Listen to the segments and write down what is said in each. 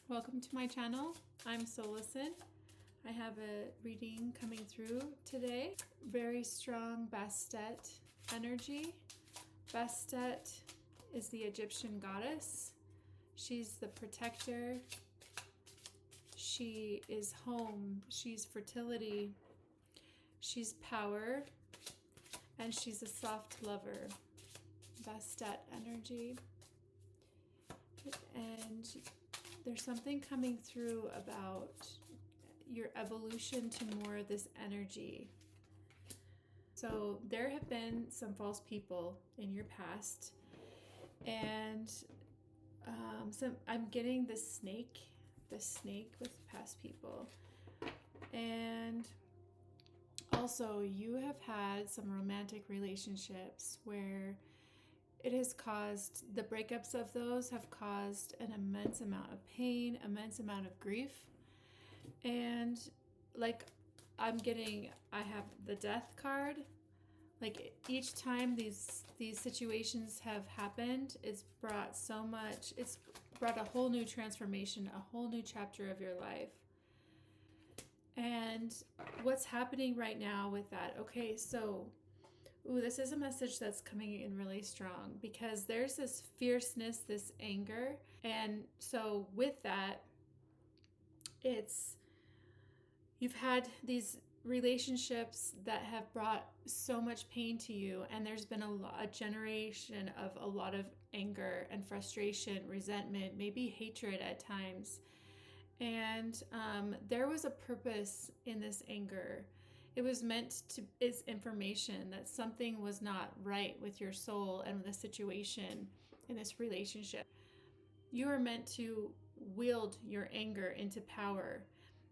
Welcome to my channel. I'm Solasen. I have a reading coming through today. Very strong Bastet energy. Bastet is the Egyptian goddess. She's the protector. She is home. She's fertility. She's power. And she's a soft lover. Bastet energy. And there's something coming through about your evolution to more of this energy. So there have been some false people in your past, and I'm getting the snake with past people. And also you have had some romantic relationships where it has caused, the breakups of those have caused an immense amount of pain, immense amount of grief. And like I have the death card. Like each time these situations have happened, it's brought so much, it's brought a whole new transformation, a whole new chapter of your life. And what's happening right now with that? Okay, so this is a message that's coming in really strong because there's this fierceness, this anger. And so with that, you've had these relationships that have brought so much pain to you, and there's been a generation of a lot of anger and frustration, resentment, maybe hatred at times. And there was a purpose in this anger. It was meant to, it's information that something was not right with your soul and the situation in this relationship. You are meant to wield your anger into power,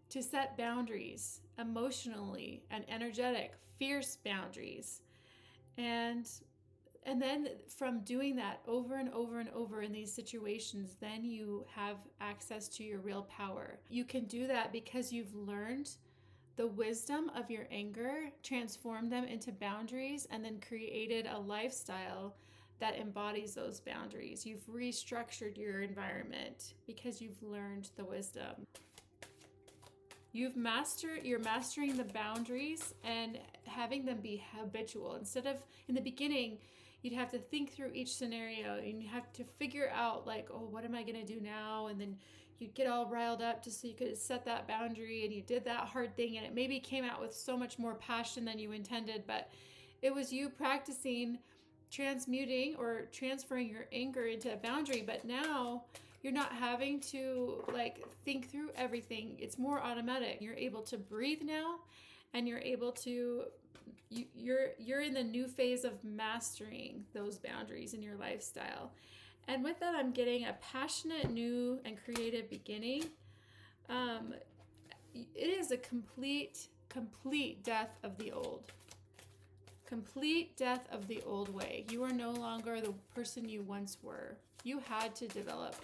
to set boundaries, emotionally and energetic, fierce boundaries. And then from doing that over and over and over in these situations, then you have access to your real power. You can do that because you've learned the wisdom of your anger, transformed them into boundaries, and then created a lifestyle that embodies those boundaries. You've restructured your environment because you've learned the wisdom. You're mastering the boundaries and having them be habitual. Instead of, in the beginning, you'd have to think through each scenario and you have to figure out like, oh, what am I going to do now? And then you'd get all riled up just so you could set that boundary, and you did that hard thing, and it maybe came out with so much more passion than you intended, but it was you practicing transmuting or transferring your anger into a boundary. But now you're not having to like think through everything. It's more automatic. You're able to breathe now, and you're able to you're in the new phase of mastering those boundaries in your lifestyle. And with that, I'm getting a passionate, new, and creative beginning. It is a complete death of the old. Complete death of the old way. You are no longer the person you once were. You had to develop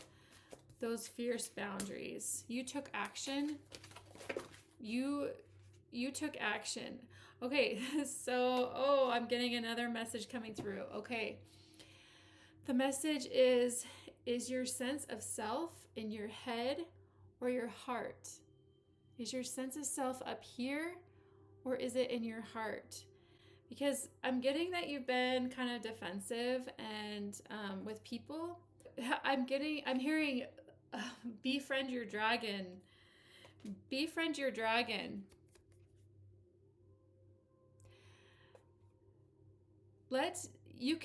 those fierce boundaries. You took action. You took action. Okay, so, I'm getting another message coming through. Okay. The message is your sense of self in your head or your heart? Is your sense of self up here, or is it in your heart? Because I'm getting that you've been kind of defensive and with people. I'm hearing befriend your dragon. Befriend your dragon. You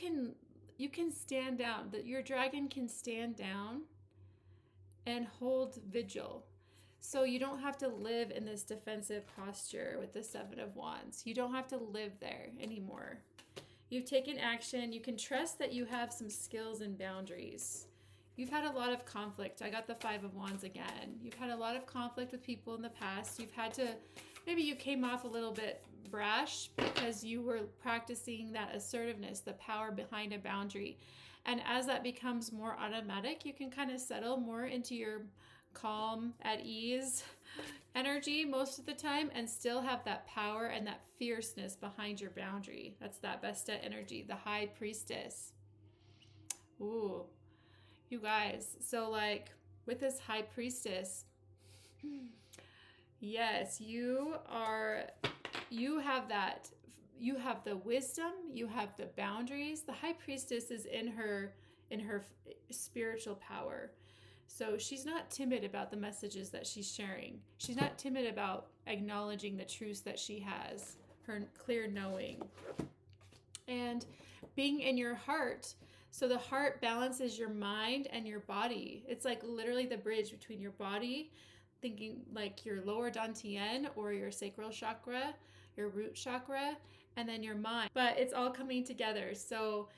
can stand down, that your dragon can stand down and hold vigil. So you don't have to live in this defensive posture with the Seven of Wands. You don't have to live there anymore. You've taken action. You can trust that you have some skills and boundaries. You've had a lot of conflict. I got the Five of Wands again. You've had a lot of conflict with people in the past. You've had to, maybe you came off a little bit brash because you were practicing that assertiveness, the power behind a boundary. And as that becomes more automatic, you can kind of settle more into your calm, at ease energy most of the time, and still have that power and that fierceness behind your boundary. That's that Bastet energy, the High Priestess. Ooh, you guys. So like with this High Priestess, yes, you have that, you have the wisdom, you have the boundaries. The High Priestess is in her spiritual power. So she's not timid about the messages that she's sharing. She's not timid about acknowledging the truths that she has, her clear knowing. And being in your heart. So the heart balances your mind and your body. It's like literally the bridge between your body, thinking like your lower dantian or your sacral chakra, your root chakra, and then your mind. But it's all coming together. So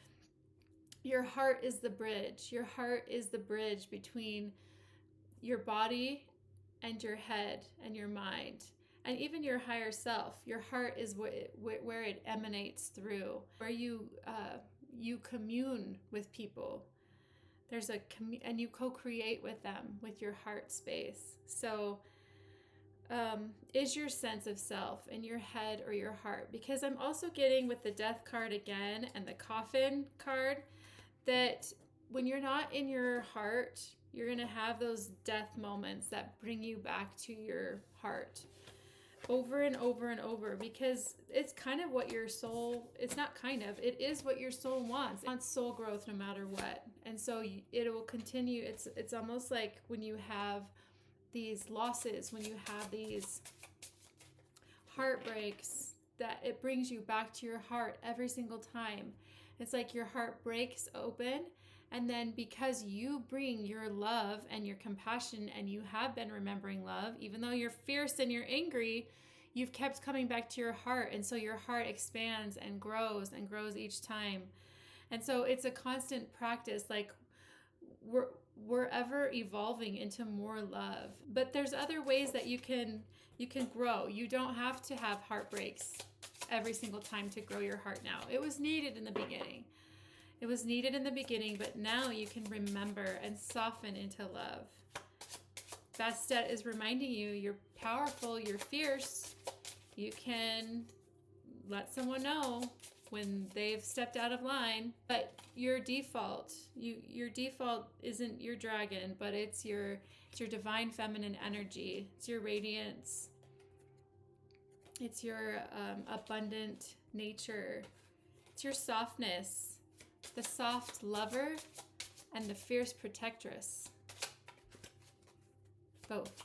your heart is the bridge. Your heart is the bridge between your body and your head and your mind. And even your higher self. Your heart is where it emanates through, where you commune with people. And you co-create with them with your heart space. So is your sense of self in your head or your heart? Because I'm also getting with the death card again and the coffin card that when you're not in your heart, you're going to have those death moments that bring you back to your heart over and over and over, because it's kind of what your soul, it's not kind of, it is what your soul wants. It wants soul growth no matter what. And so it will continue. It's almost like when you have these losses, when you have these heartbreaks, that it brings you back to your heart every single time. It's like your heart breaks open, and then because you bring your love and your compassion, and you have been remembering love, even though you're fierce and you're angry, you've kept coming back to your heart. And so your heart expands and grows each time. And so it's a constant practice. Like we're ever evolving into more love. But there's other ways that you can grow. You don't have to have heartbreaks every single time to grow your heart now. It was needed in the beginning. It was needed in the beginning, but now you can remember and soften into love. Bastet is reminding you, you're powerful, you're fierce. You can let someone know when they've stepped out of line, but your default isn't your dragon, but it's your divine feminine energy. It's your radiance. It's your abundant nature. It's your softness, the soft lover and the fierce protectress. Both.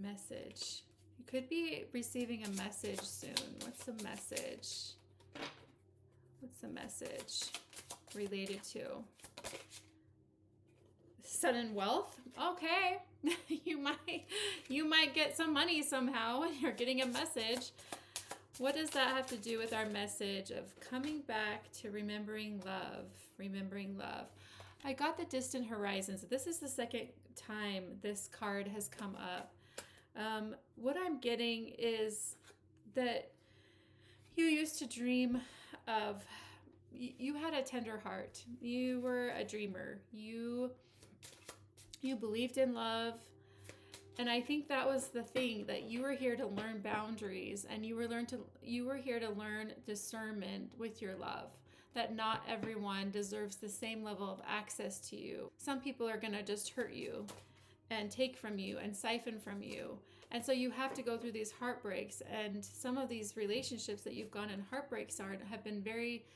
Message. You could be receiving a message soon. What's the message? What's the message related to? Sudden wealth? Okay. you might get some money somehow and you're getting a message. What does that have to do with our message of coming back to remembering love? Remembering love. I got the distant horizons. This is the second time this card has come up. What I'm getting is that you used to dream of, you had a tender heart. You were a dreamer. You believed in love. And I think that was the thing, that you were here to learn boundaries, and you were here to learn discernment with your love. That not everyone deserves the same level of access to you. Some people are going to just hurt you and take from you and siphon from you. And so you have to go through these heartbreaks. And some of these relationships that you've gone in heartbreaks have been very,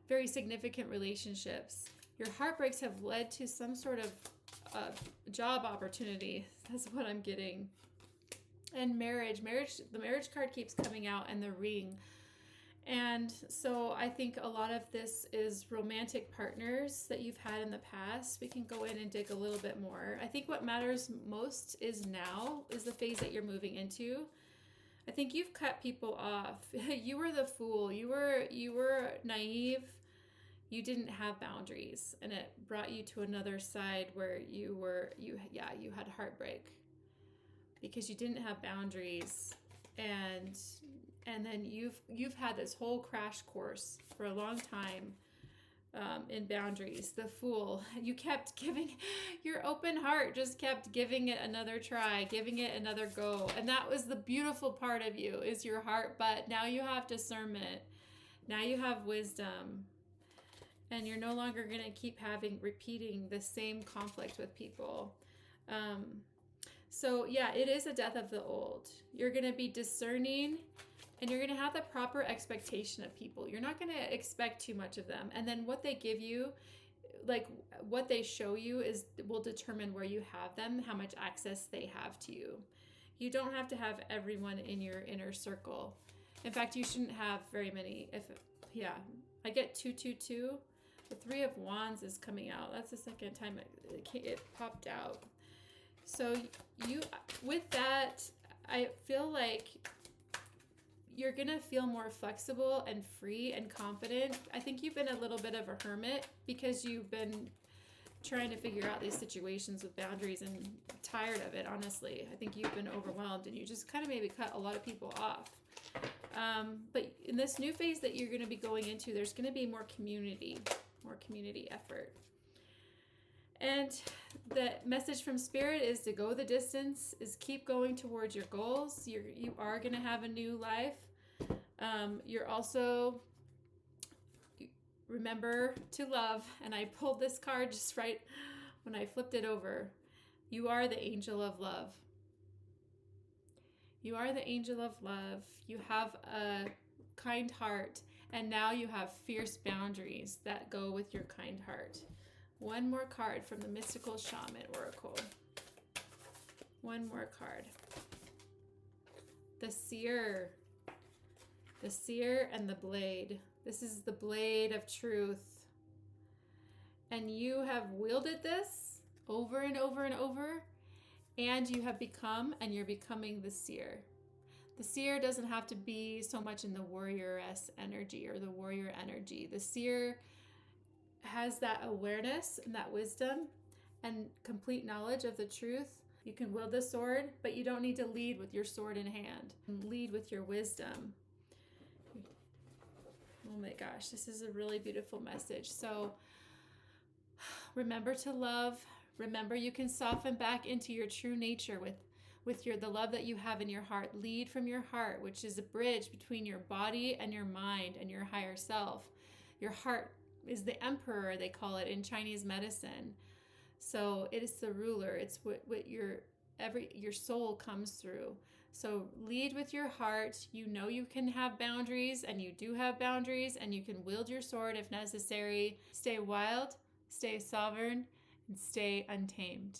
very significant relationships. Your heartbreaks have led to some sort of job opportunity. That's what I'm getting. And marriage, the marriage card keeps coming out, and the ring. And so I think a lot of this is romantic partners that you've had in the past. We can go in and dig a little bit more. I think what matters most is now, is the phase that you're moving into. I think you've cut people off. You were the fool. You were naive. You didn't have boundaries, and it brought you to another side where you had heartbreak because you didn't have boundaries. And then you've had this whole crash course for a long time in boundaries. The fool. You kept giving, your open heart just kept giving it another try, giving it another go. And that was the beautiful part of you, is your heart. But now you have discernment. Now you have wisdom. And you're no longer going to keep repeating the same conflict with people. So yeah, it is a death of the old. You're going to be discerning, and you're going to have the proper expectation of people. You're not going to expect too much of them. And then what they give you, like what they show you, will determine where you have them, how much access they have to you. You don't have to have everyone in your inner circle. In fact, you shouldn't have very many. I get 222. The Three of Wands is coming out. That's the second time it popped out. So with that, I feel like you're going to feel more flexible and free and confident. I think you've been a little bit of a hermit because you've been trying to figure out these situations with boundaries and tired of it, honestly. I think you've been overwhelmed and you just kind of maybe cut a lot of people off. But in this new phase that you're going to be going into, there's going to be more community effort. And the message from Spirit is to go the distance, is keep going towards your goals. You are going to have a new life. You're also, remember to love. And I pulled this card just right when I flipped it over. You are the angel of love. You are the angel of love. You have a kind heart. And now you have fierce boundaries that go with your kind heart. One more card from the Mystical Shaman Oracle. One more card. The Seer. The Seer and the Blade. This is the blade of truth. And you have wielded this over and over and over. And you have become, and you're becoming the Seer. The Seer doesn't have to be so much in the warrioress energy or the warrior energy. The Seer has that awareness and that wisdom and complete knowledge of the truth. You can wield the sword, but you don't need to lead with your sword in hand. Lead with your wisdom. Oh my gosh, this is a really beautiful message. So remember to love. Remember you can soften back into your true nature with the love that you have in your heart. Lead from your heart, which is a bridge between your body and your mind and your higher self. Your heart is the emperor, they call it in Chinese medicine. So it is the ruler. It's what your soul comes through. So lead with your heart. You know you can have boundaries, and you do have boundaries, and you can wield your sword if necessary. Stay wild, stay sovereign, and stay untamed.